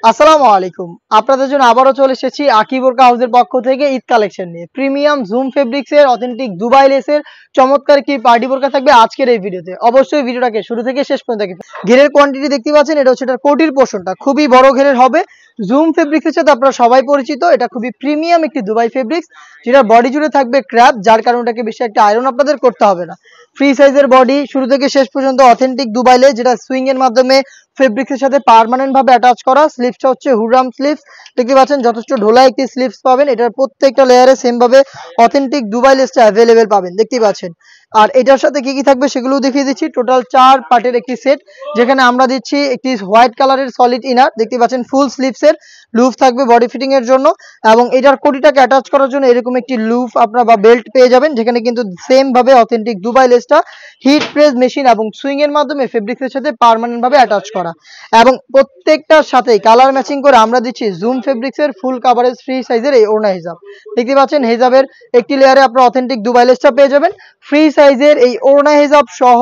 আসসালামু আলাইকুম। আপনাদের জন্য আবারও চলে এসেছি আকি বোরকা হাউসের পক্ষ থেকে ঈদ কালেকশন নিয়ে। প্রিমিয়াম জুম ফেব্রিক্স এর অথেন্টিক দুবাই লেসের চমৎকার একটি পার্টি বোরকা থাকবে আজকের এই ভিডিওতে। অবশ্যই ভিডিওটাকে শুরু থেকে শেষ পর্যন্ত দেখবেন। ঘেরের কোয়ান্টিটি দেখতে পাচ্ছেন, এটা হচ্ছে এটার কোটির পোর্শনটা খুবই বড় ঘেরের হবে। জুম ফেব্রিক্স এর সাথে আপনারা সবাই পরিচিত, এটা খুবই প্রিমিয়াম একটি দুবাই ফেব্রিক্স, যেটা বডি জুড়ে থাকবে ক্র্যাপ, যার কারণে এটাকে বেশি একটা আয়রন আপনাদের করতে হবে না। ফ্রি সাইজের বডি, শুরু থেকে শেষ পর্যন্ত অথেন্টিক দুবাই লেস, যেটা সুইং এর মাধ্যমে ফেব্রিক্সের সাথে পার্মানেন্ট ভাবে অ্যাটাচ করা। স্লিভসটা হচ্ছে হুররাম স্লিভস, দেখতে পাচ্ছেন যথেষ্ট ঢোলা একটি স্লিভস পাবেন। এটার প্রত্যেকটা লেয়ারে সেম ভাবে অথেন্টিক দুবাই লেসটা অ্যাভেলেবেল পাবেন, দেখতে পাচ্ছেন। আর এটার সাথে কি কি থাকবে সেগুলো দেখিয়ে দিচ্ছি। টোটাল 4 পার্টের একটি সেট, যেখানে আমরা দিচ্ছি একটি হোয়াইট কালারের সলিড ইনার, দেখতে পাচ্ছেন ফুল স্লিভসের লুফ থাকবে বডি ফিটিং এর জন্য, এবং এটার কোটিটাকে অ্যাটাচ করার জন্য এরকম একটি লুফ আপনারা বা বেল্ট পেয়ে যাবেন, যেখানে কিন্তু সেম ভাবে অথেন্টিক দুবাই লেসটা হিট প্রেস মেশিন এবং সুইং এর মাধ্যমে ফেব্রিক্সের সাথে পার্মানেন্ট ভাবে অ্যাটাচ করা। এবং প্রত্যেকটার সাথেই কালার ম্যাচিং করে আমরা দিচ্ছি জুম ফেব্রিক্সের ফুল কাভারেজ ফ্রি সাইজের এই ওড়না হিজাব, দেখতে পাচ্ছেন হিজাবের একটি লেয়ারে আপনারা অথেন্টিক দুবাই লেসটা পেয়ে যাবেন। ফ্রি সাইজের এই ওড়না হিজাব সহ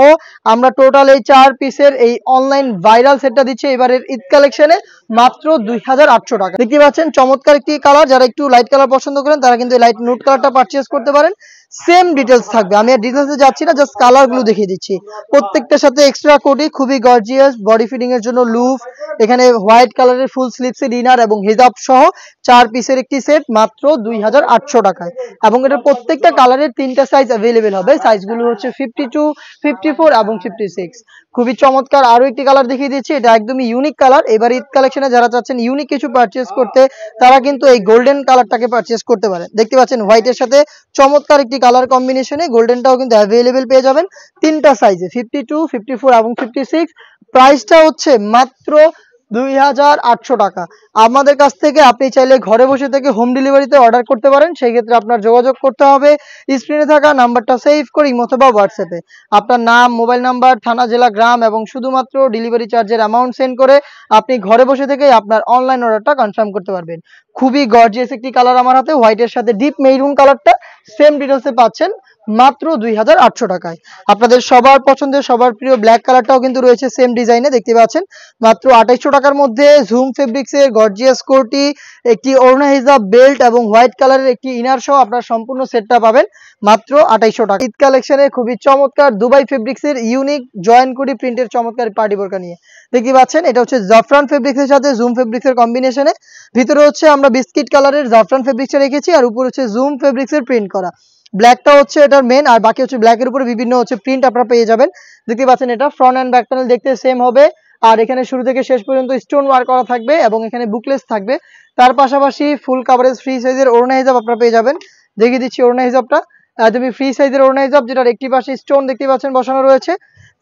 আমরা টোটাল এই 4 পিসের এই অনলাইন ভাইরাল সেটটা দিচ্ছি এবারের ঈদ কালেকশনে মাত্র 2800 টাকা। দেখতে পাচ্ছেন চমৎকার একটি কালার, যারা একটু লাইট কালার পছন্দ করেন তারা কিন্তু লাইট নুট কালারটা পারচেজ করতে পারেন। সেম ডিটেলস থাকবে, আমি আর ডিটেলসে যাচ্ছি না, জাস্ট কালারগুলো দেখিয়ে দিচ্ছি। প্রত্যেকটার সাথে এক্সট্রা কোটি, খুবই গর্জিয়াস বডি ফিটিং এর জন্য লুফ, এখানে হোয়াইট কালারের ফুল স্লিভসের ইনার এবং হিজাব সহ 4 পিসের একটি সেট মাত্র 2800 টাকায়। এবং এটার প্রত্যেকটা কালারের 3টা সাইজ অ্যাভেলেবেল হবে, সাইজগুলো হচ্ছে 52, 54 এবং 56। খুবই চমৎকার আরো একটি কালার দেখিয়ে দিচ্ছি, এটা একদমই ইউনিক কালার। এবার ঈদ কালেকশনে যারা চাচ্ছেন ইউনিক কিছু পারচেজ করতে, তারা কিন্তু এই গোল্ডেন কালারটাকে পারচেজ করতে পারেন। দেখতে পাচ্ছেন হোয়াইটের সাথে চমৎকার একটি কালার কম্বিনেশনে গোল্ডেনটাও কিন্তু অ্যাভেলেবেল পেয়ে যাবেন 3টা সাইজে, 52, 54 এবং 56। প্রাইসটা হচ্ছে মাত্র 2800 টাকা। আমাদের কাছ থেকে আপনি চাইলে ঘরে বসে থেকে হোম ডেলিভারিতে অর্ডার করতে পারেন। সেই ক্ষেত্রে আপনার যোগাযোগ করতে হবে স্ক্রিনে থাকা নাম্বারটা সেভ করে অথবা হোয়াটসঅ্যাপে আপনার নাম, মোবাইল নাম্বার, থানা, জেলা, গ্রাম এবং শুধুমাত্র ডেলিভারি চার্জের অ্যামাউন্ট সেন্ড করে আপনি ঘরে বসে থেকেই আপনার অনলাইন অর্ডারটা কনফার্ম করতে পারবেন। খুবই গর্জিয়াস একটি কালার আমার হাতে, হোয়াইটের সাথে ডিপ মেরুন কালারটা সেম ডিটেলসে পাচ্ছেন মাত্র 2800 টাকায়। আপনাদের সবার পছন্দের সবার প্রিয় ব্ল্যাক কালারটাও কিন্তু রয়েছে সেম ডিজাইনে, দেখতে পাচ্ছেন মাত্র 2800 টাকার মধ্যে জুম ফেব্রিক্সের গর্জিয়াস কোটি, একটি ওড়না হিজাব, বেল্ট এবং হোয়াইট কালারের একটি ইনার সহ আপনার সম্পূর্ণ সেটটা পাবেন মাত্র 2800 টাকা। ঈদ কালেকশনে খুবই চমৎকার দুবাই ফেব্রিক্সের ইউনিক জয়েন্ট কোটি প্রিন্টের চমৎকার পার্টি বোরকা নিয়ে, দেখতে পাচ্ছেন এটা হচ্ছে জাফরান ফেব্রিক্সের সাথে জুম ফেব্রিক্সের কম্বিনেশনে। ভিতরে হচ্ছে আমরা বিস্কিট কালারের জাফরান ফেব্রিক্সে রেখেছি, আর উপর হচ্ছে জুম ফেব্রিক্সের প্রিন্ট করা। ব্ল্যাকটা হচ্ছে এটার মেন, আর বাকি হচ্ছে ব্ল্যাকের উপরে বিভিন্ন হচ্ছে প্রিন্ট আপনারা পেয়ে যাবেন। দেখতে পাচ্ছেন এটা ফ্রন্ট এন্ড ব্যাক প্যানেল দেখতে সেম হবে, আর এখানে শুরু থেকে শেষ পর্যন্ত স্টোন ওয়ার্ক করা থাকবে এবং এখানে বুকলেস থাকবে। তার পাশাপাশি ফুল কাভারেজ ফ্রি সাইজের ওড়না হিজাব আপনারা পেয়ে যাবেন। দেখিয়ে দিচ্ছি ওড়না হিজাবটা, তুমি ফ্রি সাইজের ওড়না হিজাব, যেটার একটি পাশে স্টোন দেখতে পাচ্ছেন বসানো রয়েছে।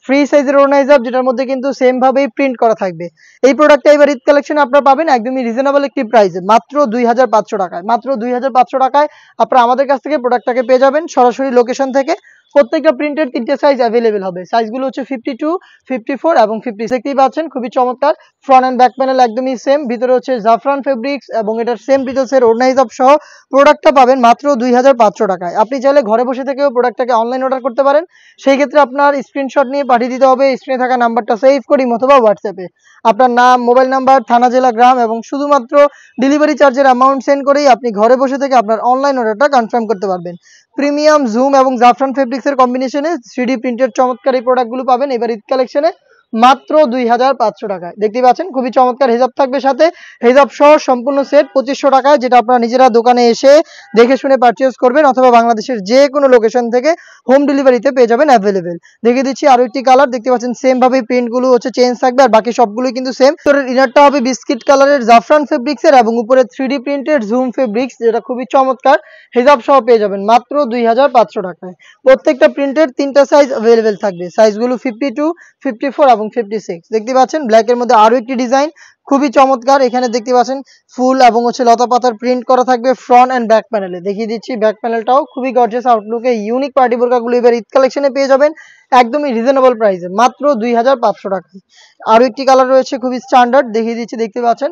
ফ্রি সাইজের ওড়না হিজাব, যেটার মধ্যে কিন্তু সেম ভাবেই প্রিন্ট করা থাকবে। এই প্রোডাক্টটা এবার ঈদ কালেকশনে আপনারা পাবেন একদমই রিজনেবল একটি প্রাইসে মাত্র 2500 টাকায়। মাত্র 2500 টাকায় আপনারা আমাদের কাছ থেকে প্রোডাক্টটাকে পেয়ে যাবেন সরাসরি লোকেশন থেকে। প্রত্যেকটা প্রিন্টের 3টে সাইজ অ্যাভেলেবেল হবে, সাইজগুলো হচ্ছে 52, 54 এবং 56। দেখতেই পাচ্ছেন খুবই চমৎকার ফ্রন্ট এন্ড ব্যাক প্যানেল একদমই সেম। ভিতরে হচ্ছে জাফরান ফেব্রিক্স এবং এটার সেম ডিটেলসের ওড়না হিজাব সহ প্রোডাক্টটা পাবেন মাত্র 2500 টাকায়। আপনি চাইলে ঘরে বসে থেকেও প্রোডাক্টটাকে অনলাইন অর্ডার করতে পারেন। সেই ক্ষেত্রে আপনার স্ক্রিনশট নিয়ে পাঠিয়ে দিতে হবে স্ক্রিনে থাকা নাম্বারটা সেভ করি অথবা হোয়াটসঅ্যাপে আপনার নাম, মোবাইল নাম্বার, থানা, জেলা, গ্রাম এবং শুধুমাত্র ডেলিভারি চার্জের অ্যামাউন্ট সেন্ড করেই আপনি ঘরে বসে থেকে আপনার অনলাইন অর্ডারটা কনফার্ম করতে পারবেন। প্রিমিয়াম জুম এবং জাফরান ফেব্রিক্সের কম্বিনেশনে 3D প্রিন্টেড চমৎকার এই প্রোডাক্টগুলো পাবেন এবার ঈদ কালেকশনে মাত্র 2500 টাকায়। দেখতে পাচ্ছেন খুবই চমৎকার হিজাব থাকবে সাথে, হিজাব সহ সম্পূর্ণ সেট 2500 টাকায়, যেটা আপনারা নিজেরা দোকানে এসে দেখে শুনে পারচেজ করবেন অথবা বাংলাদেশের যে কোনো লোকেশন থেকে হোম ডেলিভারিতে পেয়ে যাবেন অ্যাভেলেবেল। দেখিয়ে দিচ্ছি আরো একটি কালার, দেখতে পাচ্ছেন সেম ভাবে প্রিন্টগুলো হচ্ছে চেঞ্জ থাকবে, আর বাকি সবগুলোই কিন্তু সেম। তোরের ইনারটা হবে বিস্কিট কালারের জাফরান ফেব্রিক্সের এবং উপরে 3D প্রিন্টেড জুম ফেব্রিক্স, যেটা খুবই চমৎকার হিজাব সহ পেয়ে যাবেন মাত্র 2500 টাকায়। প্রত্যেকটা প্রিন্টের 3টা সাইজ অ্যাভেলেবেল থাকবে, সাইজগুলো 52, 54 এবং 56। দেখতে পাচ্ছেন ব্ল্যাকের মধ্যে আরো একটি ডিজাইন খুবই চমৎকার, এখানে দেখতে পাচ্ছেন ফুল এবং হচ্ছে লতা পাতার প্রিন্ট করা থাকবে ফ্রন্ট এন্ড ব্যাক প্যানেলে। দেখিয়ে দিচ্ছি ব্যাক প্যানেলটাও খুবই গর্জিয়াস আউটলুকে ইউনিক পার্টি বোরকাগুলো এবার ঈদ কালেকশনে পেয়ে যাবেন একদমই রিজনেবল প্রাইসে মাত্র 2500 টাকায়। আরো একটি কালার রয়েছে খুবই স্ট্যান্ডার্ড, দেখিয়ে দিচ্ছি দেখতে পাচ্ছেন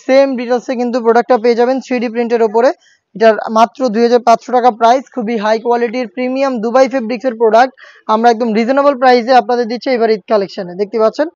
সেম ডিটেলসে কিন্তু প্রোডাক্টটা পেয়ে যাবেন 3D প্রিন্টের উপরে। এটার মাত্র 2500 টাকা প্রাইস, খুবই হাই কোয়ালিটির প্রিমিয়াম দুবাই ফেব্রিক্সের প্রোডাক্ট আমরা একদম রিজনেবল প্রাইসে আপনাদের দিচ্ছি এবার ঈদ কালেকশনে, দেখতে পাচ্ছেন।